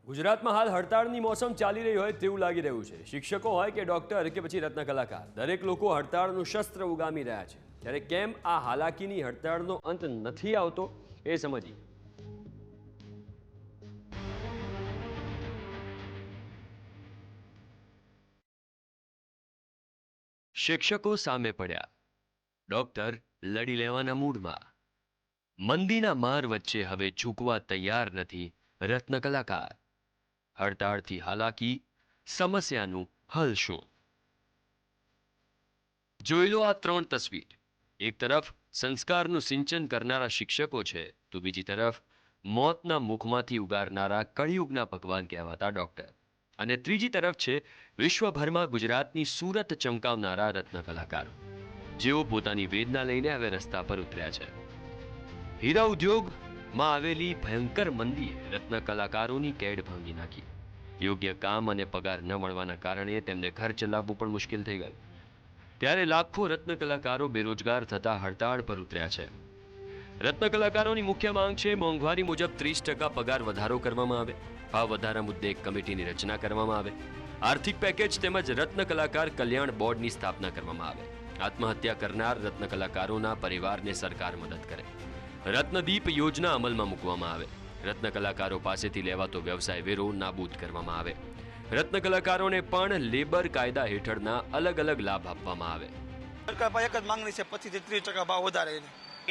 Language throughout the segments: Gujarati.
ગુજરાતમાં હાલ હડતાળની મોસમ ચાલી રહી હોય તેવું લાગી રહ્યું છે। શિક્ષકો હોય કે ડોક્ટર કે પછી રત્ન કલાકાર, દરેક લોકો હડતાળનું શસ્ત્ર ઉગામી રહ્યા છે। ત્યારે કેમ આ હાલાકીની હડતાળનો અંત નથી આવતો એ સમજીએ। શિક્ષકો સામે પડ્યા, ડોક્ટર લડી લેવાના મૂડમાં। મંદીના માર વચ્ચે હવે ઝૂકવા તૈયાર નથી રત્ન કલાકાર। હડતાળથી હાલાકી, સમસ્યાનું હલ શું? જોઈ લો આ ત્રણ તસવીર। એક તરફ સંસ્કારનું સિંચન કરનારા શિક્ષકો છે, તો બીજી તરફ મોતના મુખમાંથી ઉગારનારા કળિયુગના ભગવાન કહેવાતા ડોક્ટર, અને ત્રીજી તરફ છે વિશ્વભરમાં ગુજરાતની સુરત ચમકાવનારા રત્ન કલાકારો, જેઓ પોતાની વેદના લઈને હવે રસ્તા પર ઉતર્યા છે। હીરા ઉદ્યોગમાં આવેલી ભયંકર મંદીએ રત્ન કલાકારોની કેડ ભાંગી નાખી। યોગ્ય કામ અને પગાર ન મળવાના કારણે તેમને ઘર ચલાવવું પણ મુશ્કેલ થઈ ગયું। ત્યારે લાખો રત્ન કલાકારો બેરોજગાર થતા હડતાળ પર ઉતર્યા છે। રત્ન કલાકારોની મુખ્ય માંગ છે મોંઘવારી મુજબ 30% પગાર વધારો કરવામાં આવે, ભાવ વધારા મુદ્દે એક કમિટીની રચના કરવામાં આવે, આર્થિક પેકેજ તેમજ રત્ન કલાકાર કલ્યાણ બોર્ડની સ્થાપના કરવામાં આવે, આત્મહત્યા કરનાર રત્ન કલાકારોના પરિવારને સરકાર મદદ કરે, રત્નદીપ યોજના અમલમાં મૂકવામાં આવે, રત્ન કલાકારો પાસેથી લેવાતો વ્યવસાય વેરો નાબૂદ કરવામાં આવે, રત્ન કલાકારોને પણ લેબર કાયદા હેઠળના અલગ અલગ લાભ આપવામાં આવે। સરકાર પાસે એક જ માંગણી છે, 25% ભાવ વધારે।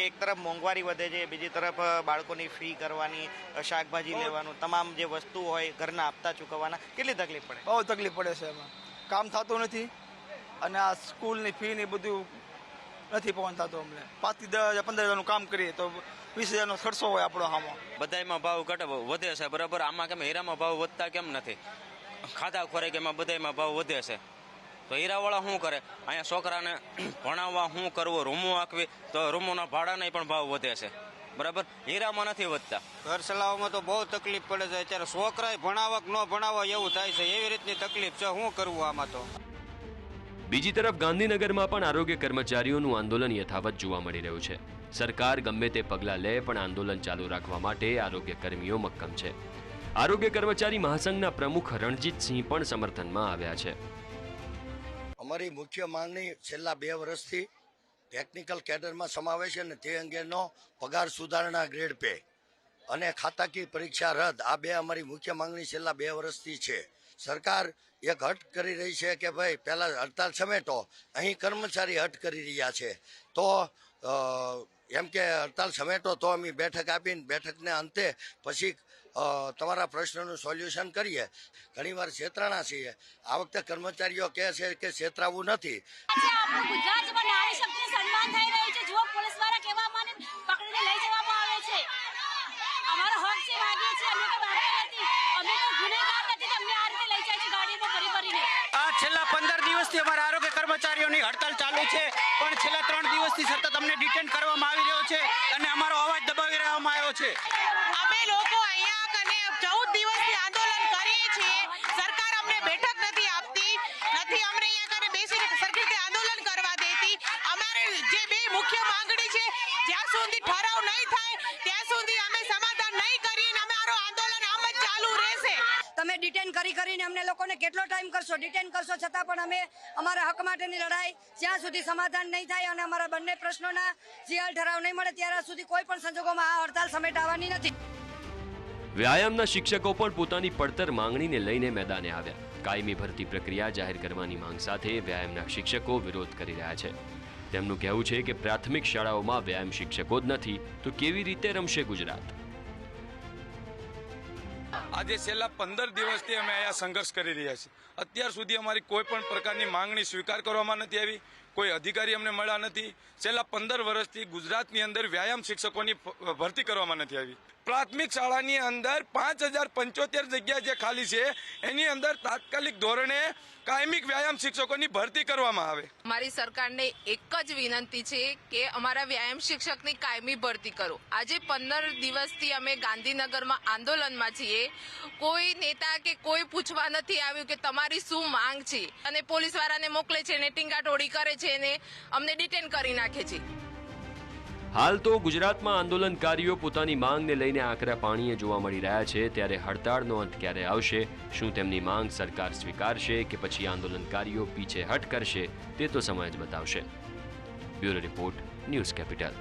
એક તરફ મોંઘવારી વધે છે, બીજી તરફ બાળકોની ફી કરવાની, શાકભાજી લેવાનું, તમામ જે વસ્તુ હોય ઘરના હપ્તા ચૂકવવાના, કેટલી તકલીફ પડે? બહુ તકલીફ પડે છે એમાં, કામ થતું નથી અને આ સ્કૂલની ફી ને બધું નથી પવન થતો। અમને 5 થી 10 15 હજારનું કામ કરીએ તો 20,000નો ખર્ચો હોય આપણો। આમાં બધામાં ભાવ વધે છે, બરાબર। આમાં કેમ હીરામાં ભાવ વધતા કેમ નથી? ખાધા ખોરાકમાં બધામાં ભાવ વધે છે, તો હીરાવાળા શું કરે? અહીંયા છોકરાને ભણાવવા શું કરવું, રૂમો આંકવી તો રૂમોના ભાડાના પણ ભાવ વધે છે, બરાબર। હીરામાં નથી વધતા। ઘર ચલાવવામાં તો બહુ તકલીફ પડે છે। અત્યારે છોકરાએ ભણાવવા કે ન ભણાવવા એવું થાય છે, એવી રીતની તકલીફ છે। શું કરવું આમાં તો? બીજી તરફ ગાંધીનગરમાં પણ આરોગ્ય કર્મચારીઓનું આંદોલન યથાવત જોવા મળી રહ્યું છે। સરકાર ગમે તે પગલાં લે પણ આંદોલન ચાલુ રાખવા માટે આરોગ્ય કર્મીઓ મક્કમ છે। આરોગ્ય કર્મચારી મહાસંઘના પ્રમુખ રણજીતસિંહ પણ સમર્થનમાં આવ્યા છે। અમારી મુખ્ય માંગણી છેલ્લા 2 વર્ષથી ટેકનિકલ કેડરમાં સમાવેશ અને તે અંગેનો પગાર સુધારણા, ગ્રેડ પે અને ખાતાકીય પરીક્ષા રદ, આ 2 અમારી મુખ્ય માંગણી છેલ્લા 2 વર્ષથી છે। સરકાર એક હટ કરી રહી છે કે ભાઈ પહેલા હડતાલ સમેટો, અહીં કર્મચારી હટ કરી રહ્યા છે, તો એમ કે હડતાલ સમેટો તો અમે બેઠક આપીને બેઠકને અંતે પછી તમારા પ્રશ્નનું સોલ્યુશન કરીએ। ઘણીવાર છેતરાણા છીએ। આ વખતે કર્મચારીઓ કહે છે કે છેતરાવું નથી। ગુજરાતમાં નારી શક્તિનું સન્માન થઈ રહ્યું છે, જો પોલીસ દ્વારા કહેવામાં અને પકડીને લઈ જવામાં આવે છે। અમારો હક છે, માગીએ છીએ, અમે તો માગતા નથી, અમે તો ગુનેગાર નથી, અમને આ રીતે લઈ જાય છે ગાડીમાં ભરી। આ છેલ્લા 15 દિવસથી અમારા આરોગ્ય કર્મચારીઓની હડતાલ ચાલુ છે, પણ છેલ્લા 3 દિવસથી સતત અમને ડિટેન કરવામાં આવી રહ્યો છે અને અમારો અવાજ દબાવી રહેવામાં આવ્યો છે। અમે લોકો અહીંયા કને 14 દિવસથી આંદોલન કરીએ છીએ, સરકાર અમને બેઠક નથી આપતી, નથી અમને અહીંયા કને બેસીને સરખી રીતે આંદોલન કરવા દેતી। અમારે જે 2 મુખ્ય માંગણી છે, જ્યાં સુધી ઠરાવ નહીં થાય ત્યાં સુધી અમે સમાધાન નહીં કરીને અમારો આંદોલન આમ જ ચાલુ રહેશે। તમે ડિટેન કરીને અમને લોકોને કેટલો ટાઈમ કરશો? ડિટેન કરશો છતાં પણ અમે અમારા હક માટેની લડાઈ જ્યાં સુધી સમાધાન નહીં થાય અને અમારા બંને પ્રશ્નોના જીએલ ઠરાવ નહીં મળે ત્યાં સુધી કોઈ પણ સંજોગોમાં આ હડતાલ સમેટાવાની નથી। વ્યાયામના શિક્ષકો પણ પોતાની પડતર માંગણીને લઈને મેદાને આવ્યા। કાયમી ભરતી પ્રક્રિયા જાહેર કરવાની માંગ સાથે વ્યાયામના શિક્ષકો વિરોધ કરી રહ્યા છે। તેમનું કહેવું છે કે પ્રાથમિક શાળાઓમાં વ્યાયામ શિક્ષકો જ નથી તો કેવી રીતે રમશે ગુજરાત? આજે છેલ્લા 15 દિવસથી અમે અહીંયા સંઘર્ષ કરી રહ્યા છીએ। અત્યાર સુધી અમારી કોઈ પણ પ્રકારની માંગણી સ્વીકાર કરવામાં નથી આવી, કોઈ અધિકારી અમને મળ્યા નથી। છેલ્લા 15 વર્ષથી ગુજરાતની અંદર વ્યાયામ શિક્ષકોની ભરતી કરવામાં નથી આવી। પ્રાથમિક શાળાની અંદર 5075 જગ્યા જે ખાલી છે એની અંદર તાત્કાલિક ધોરણે કાયમી વ્યાયામ શિક્ષકોની ભરતી કરવામાં આવે। મારી સરકારને એક જ વિનંતી છે કે અમારા વ્યાયામ શિક્ષકની કાયમી ભરતી કરો। આજે 15 દિવસથી અમે ગાંધીનગરમાં આંદોલનમાં છીએ, કોઈ નેતા કે કોઈ પૂછવા નથી આવ્યું કે તમારી શું માંગ છે, અને પોલીસવાળાને મોકલે છે ને ટીંગાટોળી કરે છે ને અમને ડિટેન કરી નાખે છે। હાલ તો ગુજરાતમાં આંદોલનકારીઓ પોતાની માંગને લઈને આકરા પાણીએ જોવા મળી રહ્યા છે, ત્યારે હડતાળનો અંત ક્યારે આવશે? શું તેમની માંગ સરકાર સ્વીકારશે કે પછી આંદોલનકારીઓ પીછેહટ કરશે? તે તો સમય જ બતાવશે. Bureau report, news capital.